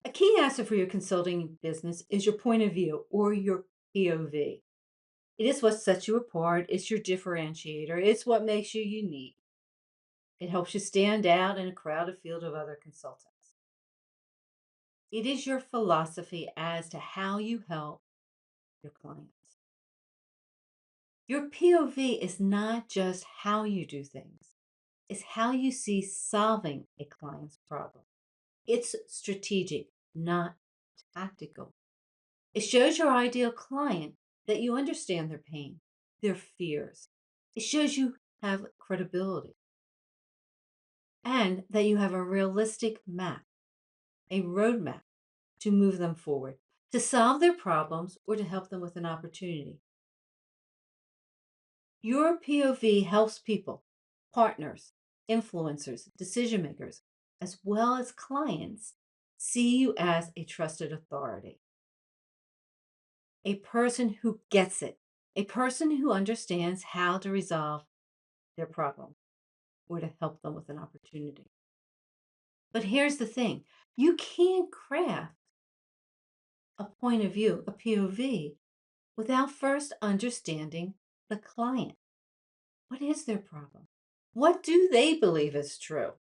A key asset for your consulting business is your point of view or your POV. It is what sets you apart, it's your differentiator, it's what makes you unique. It helps you stand out in a crowded field of other consultants. It is your philosophy as to how you help your clients. Your POV is not just how you do things, it's how you see solving a client's problem. It's strategic, not tactical. It shows your ideal client that you understand their pain, their fears. It shows you have credibility and that you have a realistic map, a roadmap to move them forward, to solve their problems or to help them with an opportunity. Your POV helps people, partners, influencers, decision makers, as well as clients see you as a trusted authority, a person who gets it, a person who understands how to resolve their problem or to help them with an opportunity. But here's the thing, you can't craft a point of view, a POV, without first understanding the client. What is their problem? What do they believe is true?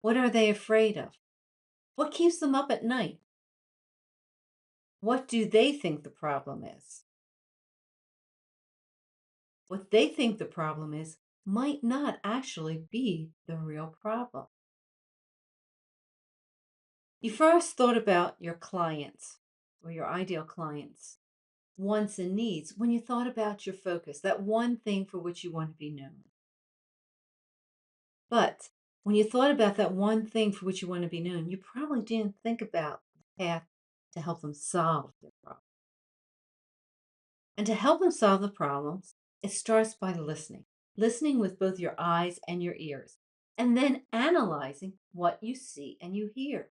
What are they afraid of? What keeps them up at night? What do they think the problem is? What they think the problem is might not actually be the real problem. You first thought about your clients or your ideal clients' wants and needs when you thought about your focus, that one thing for which you want to be known. But when you thought about that one thing for which you want to be known, you probably didn't think about the path to help them solve their problem. And to help them solve the problems, it starts by listening, listening with both your eyes and your ears, and then analyzing what you see and you hear,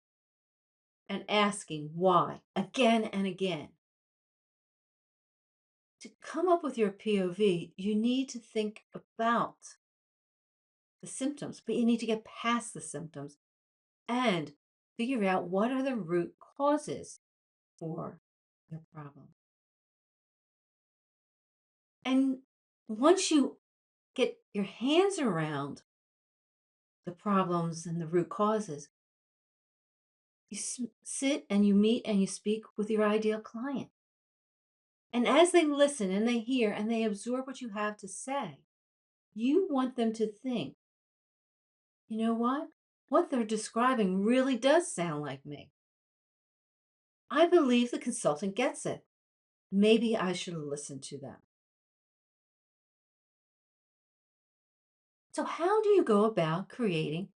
and asking why again and again. To come up with your POV, you need to think about the symptoms, but you need to get past the symptoms and figure out what are the root causes for your problem. And once you get your hands around the problems and the root causes, you sit and you meet and you speak with your ideal client. And as they listen and they hear and they absorb what you have to say, you want them to think, you know what? What they're describing really does sound like me. I believe the consultant gets it. Maybe I should listen to them. So, how do you go about creating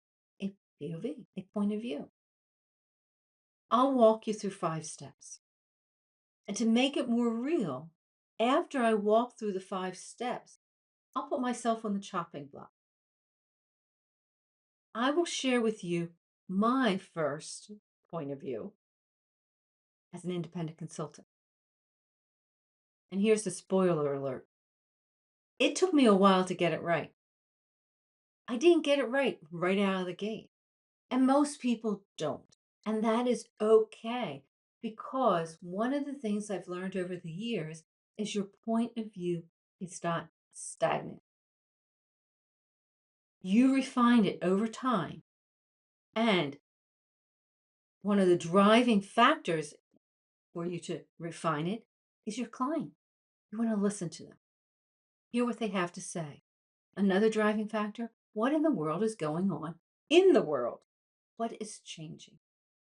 a POV, a point of view? I'll walk you through 5 steps. And to make it more real, after I walk through the 5 steps, I'll put myself on the chopping block. I will share with you my first point of view as an independent consultant. And here's the spoiler alert, it took me a while to get it right. I didn't get it right out of the gate. And most people don't. And that is okay because one of the things I've learned over the years is your point of view is not stagnant. You refine it over time. And one of the driving factors for you to refine it is your client. You want to listen to them, hear what they have to say. Another driving factor, what in the world is going on in the world? What is changing?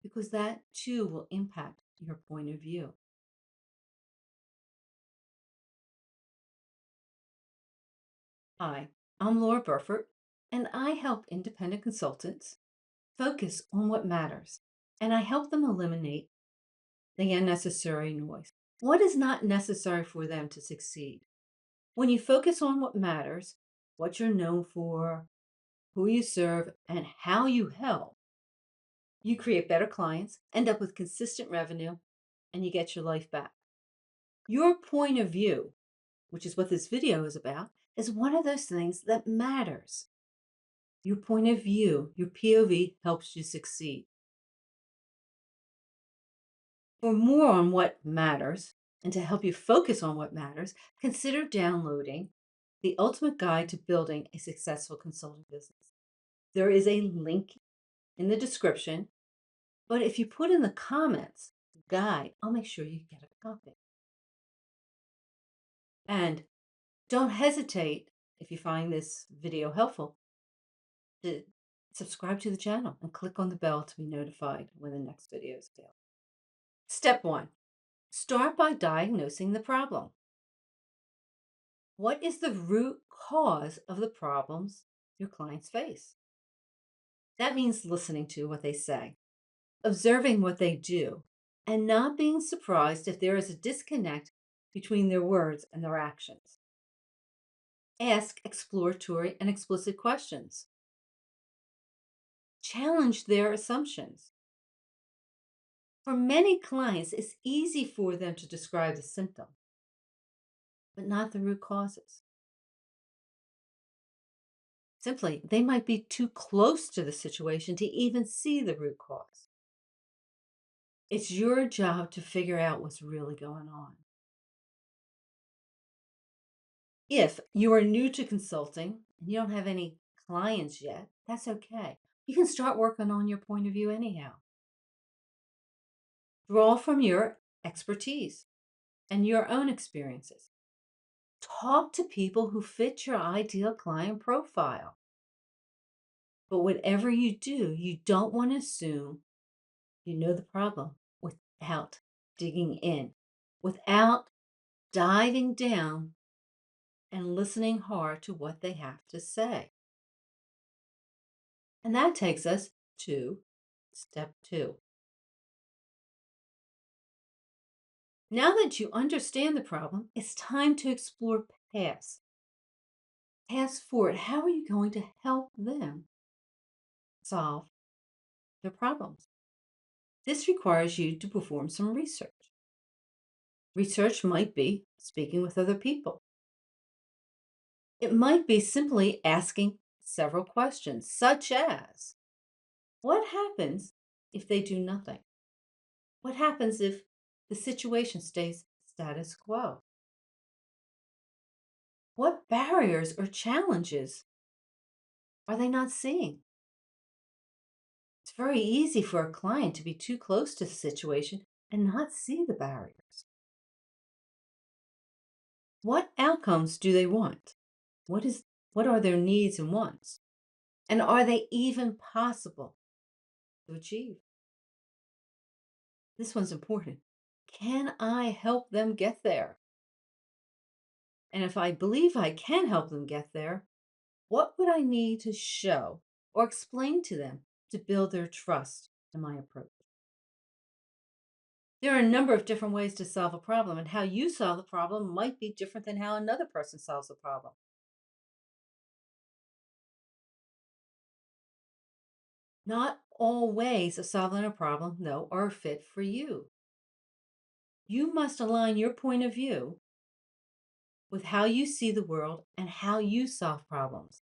Because that too will impact your point of view. Hi, I'm Laura Burford, and I help independent consultants focus on what matters, and I help them eliminate the unnecessary noise. What is not necessary for them to succeed? When you focus on what matters, what you're known for, who you serve, and how you help, you create better clients, end up with consistent revenue, and you get your life back. Your point of view, which is what this video is about, is one of those things that matters. Your point of view, your POV helps you succeed. For more on what matters and to help you focus on what matters, consider downloading The Ultimate Guide to Building a Successful Consulting Business. There is a link in the description, but if you put in the comments guide, I'll make sure you get a copy. And don't hesitate, if you find this video helpful, to subscribe to the channel and click on the bell to be notified when the next video is available. Step 1. Start by diagnosing the problem. What is the root cause of the problems your clients face? That means listening to what they say, observing what they do, and not being surprised if there is a disconnect between their words and their actions. Ask exploratory and explicit questions. Challenge their assumptions. For many clients, it's easy for them to describe the symptom, but not the root causes. Simply, they might be too close to the situation to even see the root cause. It's your job to figure out what's really going on. If you are new to consulting and you don't have any clients yet, that's okay. You can start working on your point of view anyhow. Draw from your expertise and your own experiences. Talk to people who fit your ideal client profile. But whatever you do, you don't want to assume you know the problem without digging in, without diving down and listening hard to what they have to say. And that takes us to step 2. Now that you understand the problem, it's time to explore paths. Paths forward. How are you going to help them solve their problems? This requires you to perform some research. Research might be speaking with other people. It might be simply asking several questions, such as what happens if they do nothing? What happens if the situation stays status quo? What barriers or challenges are they not seeing? It's very easy for a client to be too close to the situation and not see the barriers. What outcomes do they want? What are their needs and wants? And are they even possible to achieve? This one's important. Can I help them get there? And if I believe I can help them get there, what would I need to show or explain to them to build their trust in my approach? There are a number of different ways to solve a problem, and how you solve the problem might be different than how another person solves a problem. Not all ways of solving a problem, though, are fit for you. You must align your point of view with how you see the world and how you solve problems.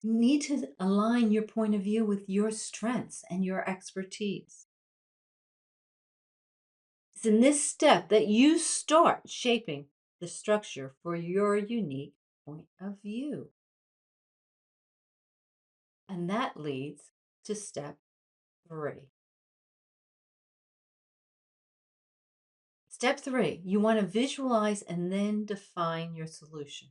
You need to align your point of view with your strengths and your expertise. It's in this step that you start shaping the structure for your unique point of view. And that leads to step 3. Step 3, you want to visualize and then define your solution.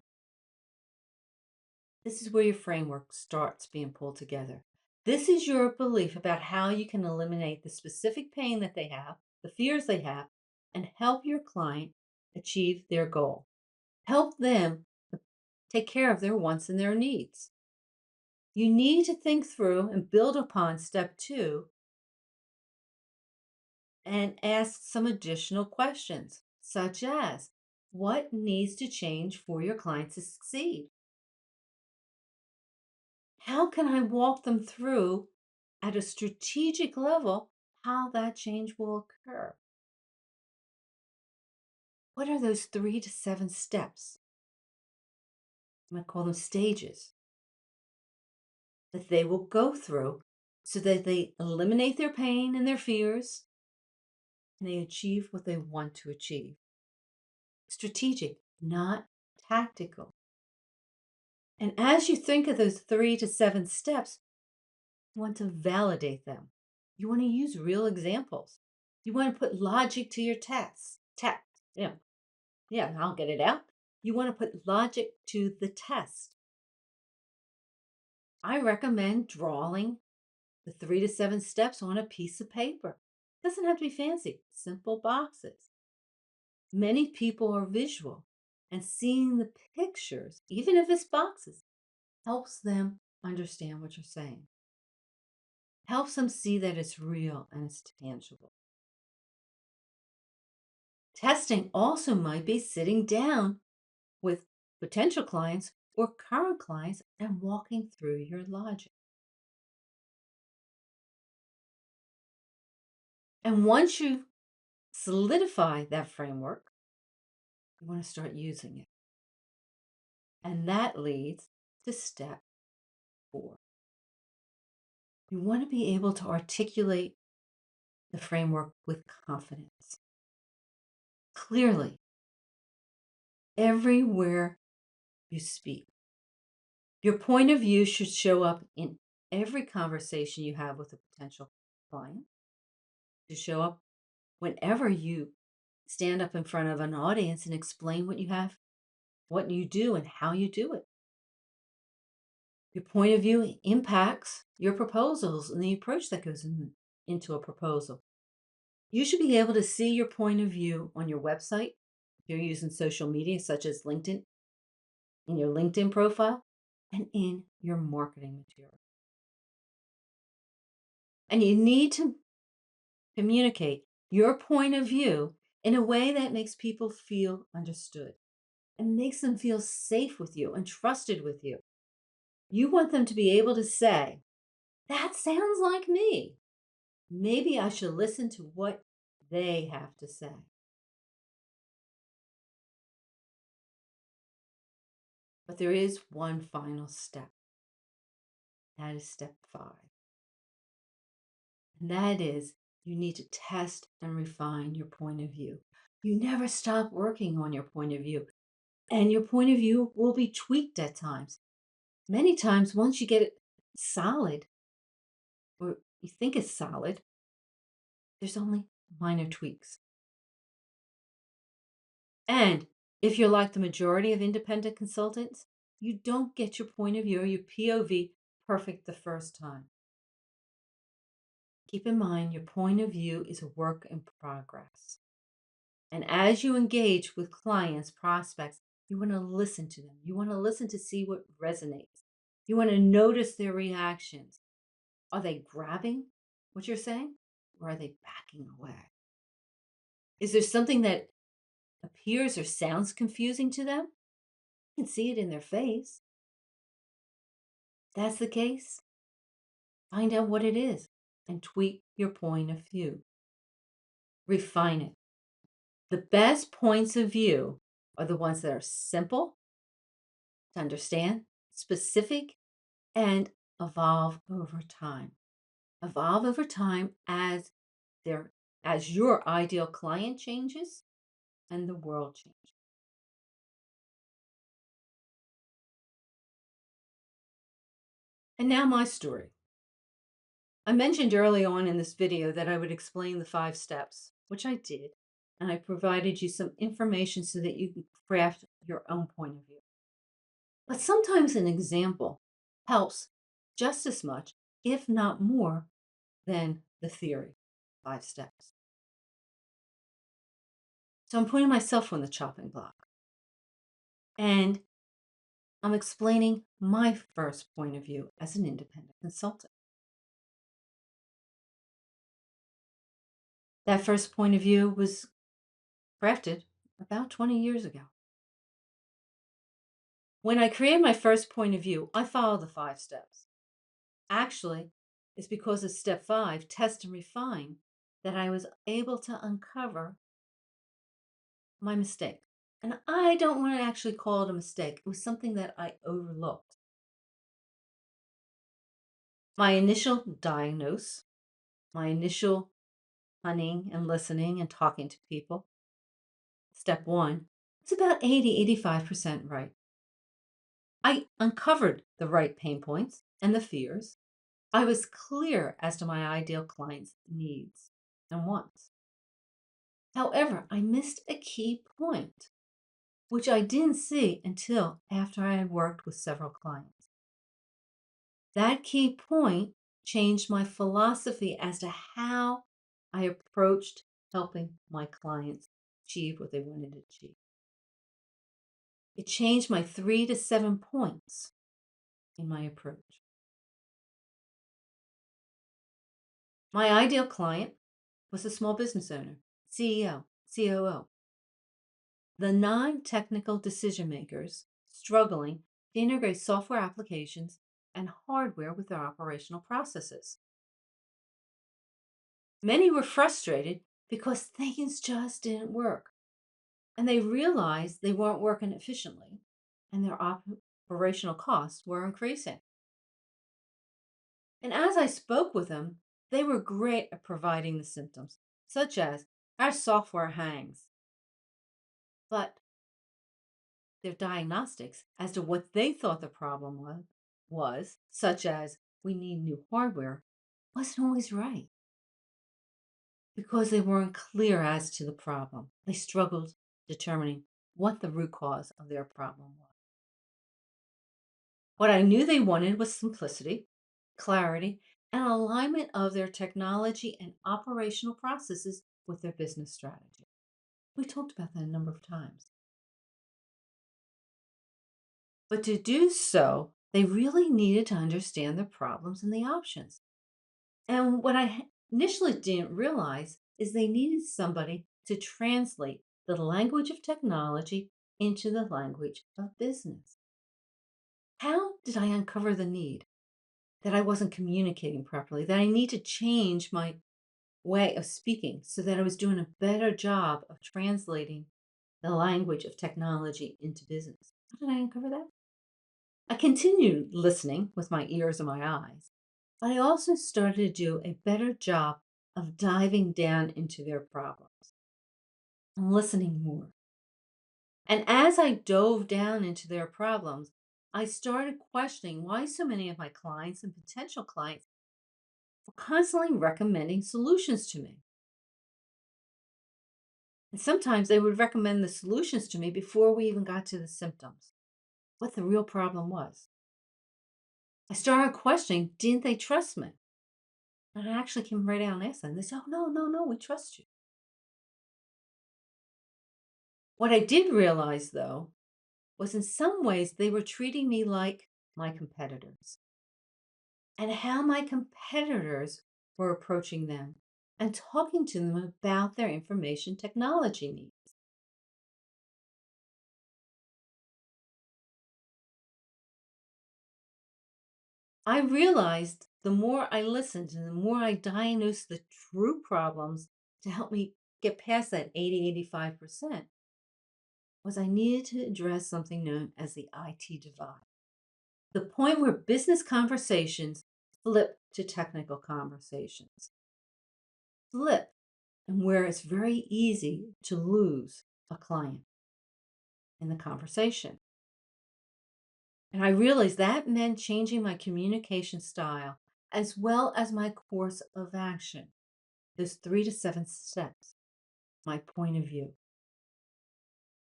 This is where your framework starts being pulled together. This is your belief about how you can eliminate the specific pain that they have, the fears they have, and help your client achieve their goal. Help them take care of their wants and their needs. You need to think through and build upon step 2 and ask some additional questions, such as what needs to change for your client to succeed? How can I walk them through at a strategic level how that change will occur? What are those 3 to 7 steps? I might call them stages that they will go through so that they eliminate their pain and their fears and they achieve what they want to achieve. Strategic, not tactical. And as you think of those 3 to 7 steps, you want to validate them. You want to use real examples. You want to put logic to your tests. Yeah, yeah, I'll get it out. You want to put logic to the test. I recommend drawing the 3 to 7 steps on a piece of paper. Doesn't have to be fancy, simple boxes. Many people are visual, and seeing the pictures, even if it's boxes, helps them understand what you're saying, helps them see that it's real and it's tangible. Testing also might be sitting down with potential clients or current clients and walking through your logic. And once you solidify that framework, you want to start using it. And that leads to step 4. You want to be able to articulate the framework with confidence. Clearly, everywhere you speak, your point of view should show up in every conversation you have with a potential client, to show up whenever you stand up in front of an audience and explain what you have, what you do, and how you do it. Your point of view impacts your proposals and the approach that goes into a proposal. You should be able to see your point of view on your website. If you're using social media such as LinkedIn, in your LinkedIn profile, and in your marketing material. And you need to communicate your point of view in a way that makes people feel understood and makes them feel safe with you and trusted with you. You want them to be able to say, that sounds like me. Maybe I should listen to what they have to say. But there is one final step. That is step 5. And that is you need to test and refine your point of view. You never stop working on your point of view. And your point of view will be tweaked at times. Many times, once you get it solid, or you think it's solid, there's only minor tweaks. And if you're like the majority of independent consultants, you don't get your point of view or your POV perfect the first time. Keep in mind, your point of view is a work in progress. And as you engage with clients, prospects, you want to listen to them. You want to listen to see what resonates. You want to notice their reactions. Are they grabbing what you're saying, or are they backing away? Is there something that appears or sounds confusing to them? You can see it in their face. If that's the case, find out what it is and tweak your point of view. Refine it. The best points of view are the ones that are simple to understand, specific, and evolve over time. Evolve over time as your ideal client changes and the world changes. And now my story. I mentioned early on in this video that I would explain the 5 steps, which I did, and I provided you some information so that you can craft your own point of view. But sometimes an example helps just as much, if not more, than the theory. 5 steps. So I'm putting myself on the chopping block and I'm explaining my first point of view as an independent consultant. That first point of view was crafted about 20 years ago. When I created my first point of view, I followed the 5 steps. Actually, it's because of step 5, test and refine, that I was able to uncover my mistake. And I don't want to actually call it a mistake. It was something that I overlooked. My initial diagnose, my initial hunting and listening and talking to people. Step one, it's about 80-85% right. I uncovered the right pain points and the fears. I was clear as to my ideal client's needs and wants. However, I missed a key point, which I didn't see until after I had worked with several clients. That key point changed my philosophy as to how I approached helping my clients achieve what they wanted to achieve. It changed my 3 to 7 points in my approach. My ideal client was a small business owner, CEO, COO, the non technical decision makers struggling to integrate software applications and hardware with their operational processes. Many were frustrated because things just didn't work, and they realized they weren't working efficiently and their operational costs were increasing. And as I spoke with them, they were great at providing the symptoms, such as our software hangs, but their diagnostics as to what they thought the problem was, such as we need new hardware, wasn't always right because they weren't clear as to the problem. They struggled determining what the root cause of their problem was. What I knew they wanted was simplicity, clarity, and alignment of their technology and operational processes with their business strategy. We talked about that a number of times. But to do so, they really needed to understand the problems and the options. And what I initially didn't realize is they needed somebody to translate the language of technology into the language of business. How did I uncover the need? That I wasn't communicating properly, that I need to change my way of speaking so that I was doing a better job of translating the language of technology into business. How did I uncover that? I continued listening with my ears and my eyes, but I also started to do a better job of diving down into their problems and listening more. And as I dove down into their problems, I started questioning why so many of my clients and potential clients were constantly recommending solutions to me. And sometimes they would recommend the solutions to me before we even got to the symptoms, what the real problem was. I started questioning, didn't they trust me? And I actually came right out and asked them. They said, oh, no, no, no, we trust you. What I did realize, though, was in some ways they were treating me like my competitors and how my competitors were approaching them and talking to them about their information technology needs. I realized the more I listened and the more I diagnosed the true problems to help me get past that 80-85% was I needed to address something known as the IT divide. The point where business conversations flip to technical conversations. Flip, and where it's very easy to lose a client in the conversation. And I realized that meant changing my communication style as well as my course of action. Those 3 to 7 steps, my point of view.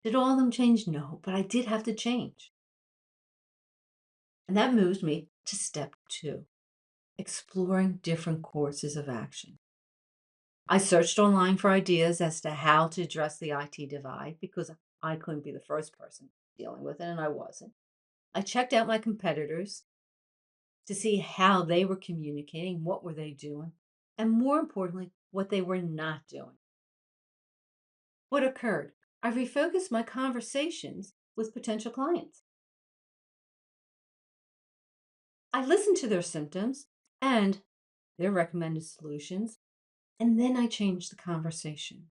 Did all of them change? No, but I did have to change. And that moves me to step two, exploring different courses of action. I searched online for ideas as to how to address the IT divide because I couldn't be the first person dealing with it, and I wasn't. I checked out my competitors to see how they were communicating, what were they doing, and more importantly, what they were not doing. What occurred? I refocused my conversations with potential clients. I listened to their symptoms and their recommended solutions, and then I changed the conversation.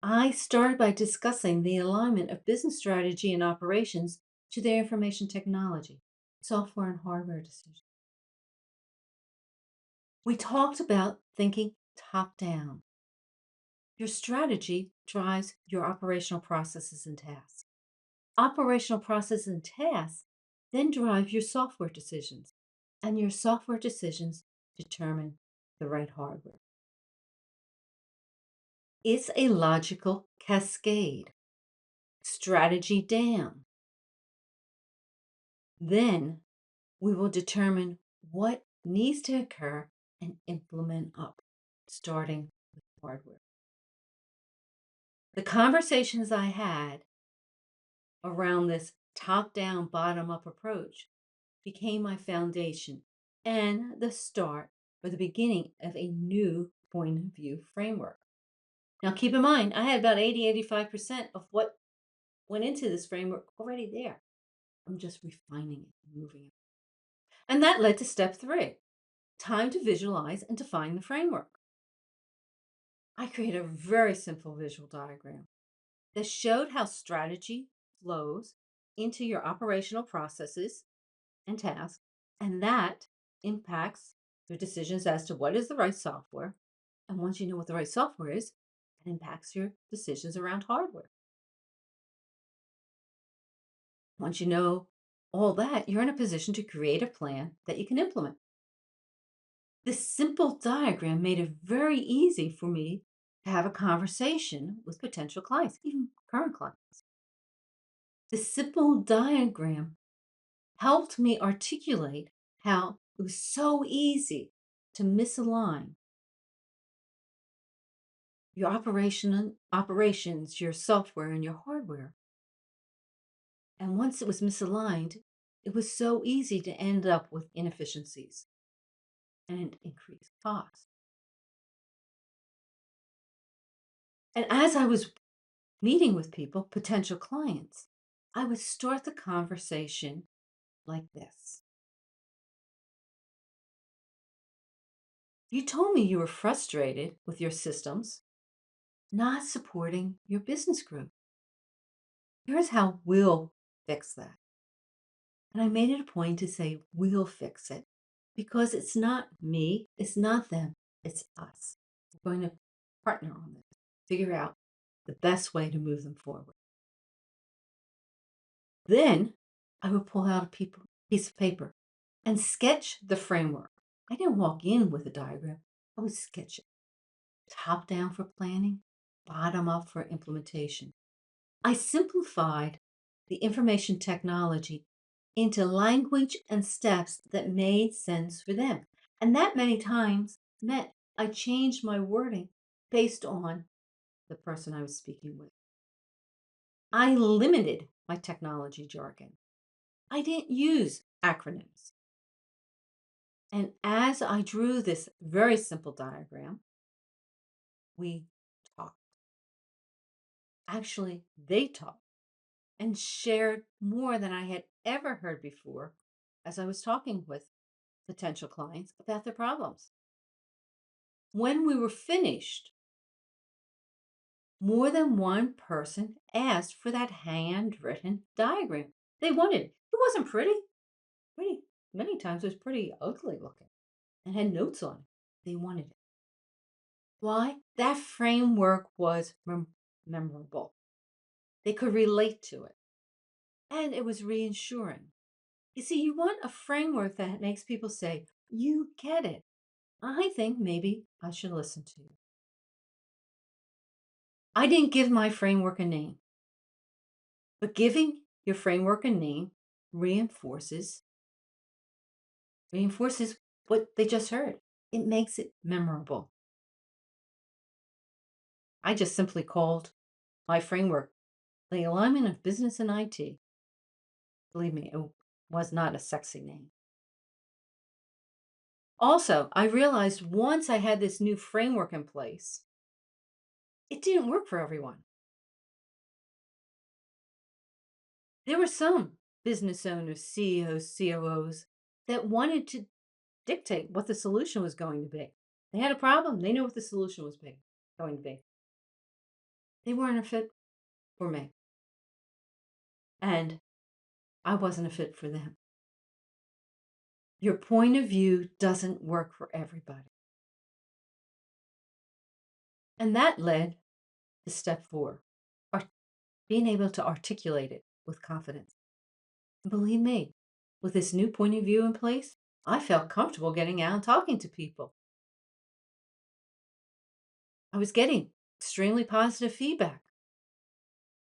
I started by discussing the alignment of business strategy and operations to their information technology, software and hardware decisions. We talked about thinking top down, Your strategy drives your operational processes and tasks. Operational processes and tasks then drive your software decisions, and your software decisions determine the right hardware. It's a logical cascade. Strategy down. Then we will determine what needs to occur and implement up, starting with hardware. The conversations I had around this top down, bottom up approach became my foundation and the start or the beginning of a new point of view framework. Now, keep in mind, I had about 85% of what went into this framework already there. I'm just refining it and moving it. And that led to step three, time to visualize and define the framework. I created a very simple visual diagram that showed how strategy flows into your operational processes and tasks, and that impacts your decisions as to what is the right software. And once you know what the right software is, it impacts your decisions around hardware. Once you know all that, you're in a position to create a plan that you can implement. This simple diagram made it very easy for me to have a conversation with potential clients, even current clients. The simple diagram helped me articulate how it was so easy to misalign your operations, your software, and your hardware. And once it was misaligned, it was so easy to end up with inefficiencies and increased costs. And as I was meeting with people, potential clients, I would start the conversation like this. You told me you were frustrated with your systems not supporting your business growth. Here's how we'll fix that. And I made it a point to say, we'll fix it because it's not me, it's not them, it's us. We're going to partner on this, figure out the best way to move them forward. Then I would pull out a piece of paper and sketch the framework. I didn't walk in with a diagram, I would sketch it. Top down for planning, bottom up for implementation. I simplified the information technology into language and steps that made sense for them. And that many times meant I changed my wording based on the person I was speaking with. I limited my technology jargon. I didn't use acronyms. And as I drew this very simple diagram, we talked. Actually, they talked and shared more than I had ever heard before as I was talking with potential clients about their problems. When we were finished, more than one person asked for that handwritten diagram. They wanted it. It wasn't pretty. Many times it was pretty ugly looking and had notes on it. They wanted it. Why? That framework was memorable. They could relate to it. And it was reassuring. You see, you want a framework that makes people say, you get it. I think maybe I should listen to you. I didn't give my framework a name, but giving your framework a name reinforces what they just heard. It makes it memorable. I just simply called my framework the alignment of business and IT. Believe me, it was not a sexy name. Also, I realized once I had this new framework in place, it didn't work for everyone. There were some business owners, CEOs, COOs that wanted to dictate what the solution was going to be. They had a problem. They knew what the solution was going to be. They weren't a fit for me. And I wasn't a fit for them. Your point of view doesn't work for everybody. And that led is step four, art- being able to articulate it with confidence. And believe me, with this new point of view in place, I felt comfortable getting out and talking to people. I was getting extremely positive feedback,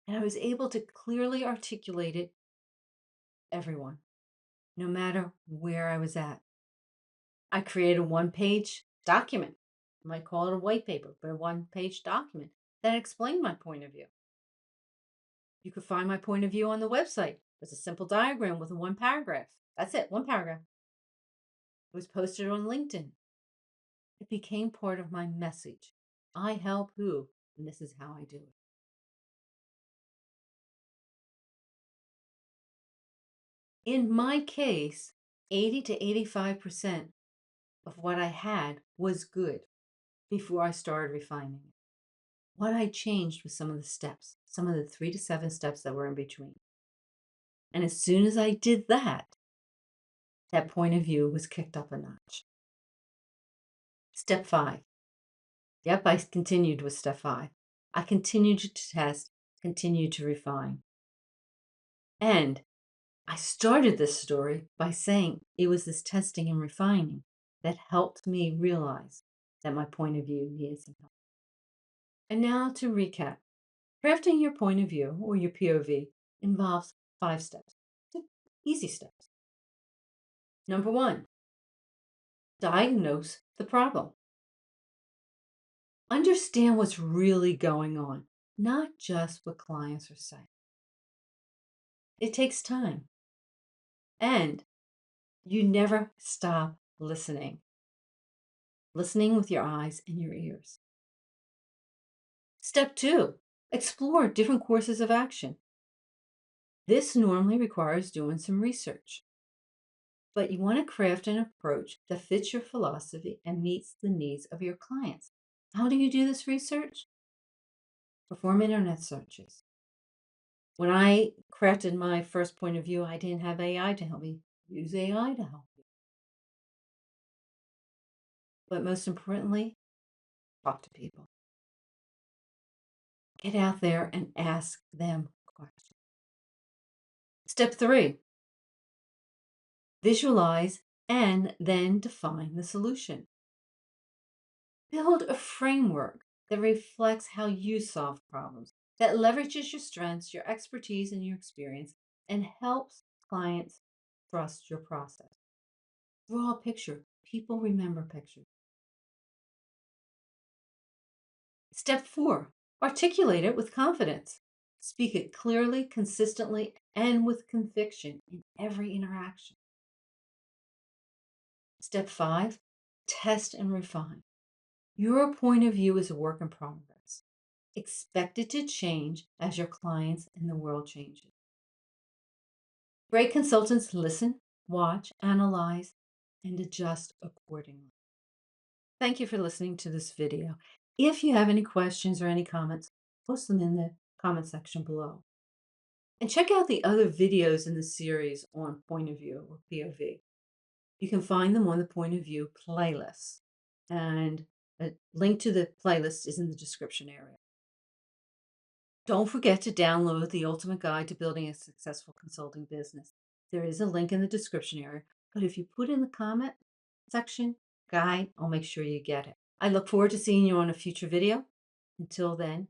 and I was able to clearly articulate it to everyone, no matter where I was at. I created a one-page document. You might call it a white paper, but a one-page document that explained my point of view. You could find my point of view on the website. It's a simple diagram with one paragraph. That's it, one paragraph. It was posted on LinkedIn. It became part of my message. I help who, and this is how I do it. In my case, 80 to 85% of what I had was good before I started refining it. What I changed was some of the steps, some of the 3 to 7 steps that were in between. And as soon as I did that, that point of view was kicked up a notch. Step five. Yep, I continued with step five. I continued to test, continued to refine. And I started this story by saying it was this testing and refining that helped me realize that my point of view needed some help. And now to recap, crafting your point of view or your POV involves 5 steps. Easy steps. Number one, diagnose the problem. Understand what's really going on, not just what clients are saying. It takes time, and you never stop listening. Listening with your eyes and your ears. Step two, explore different courses of action. This normally requires doing some research, but you want to craft an approach that fits your philosophy and meets the needs of your clients. How do you do this research? Perform internet searches. When I crafted my first point of view, I didn't have AI to help me. Use AI to help you. But most importantly, talk to people. Get out there and ask them questions. Step three, visualize and then define the solution. Build a framework that reflects how you solve problems, that leverages your strengths, your expertise, and your experience, and helps clients trust your process. Draw a picture. People remember pictures. Step four, articulate it with confidence. Speak it clearly, consistently, and with conviction in every interaction. Step five, test and refine. Your point of view is a work in progress. Expect it to change as your clients and the world changes. Great consultants listen, watch, analyze, and adjust accordingly. Thank you for listening to this video. If you have any questions or any comments, post them in the comment section below. And check out the other videos in the series on point of view or POV. You can find them on the point of view playlist. And a link to the playlist is in the description area. Don't forget to download the Ultimate Guide to Building a Successful Consulting Business. There is a link in the description area, but if you put in the comment section guide, I'll make sure you get it. I look forward to seeing you on a future video. Until then,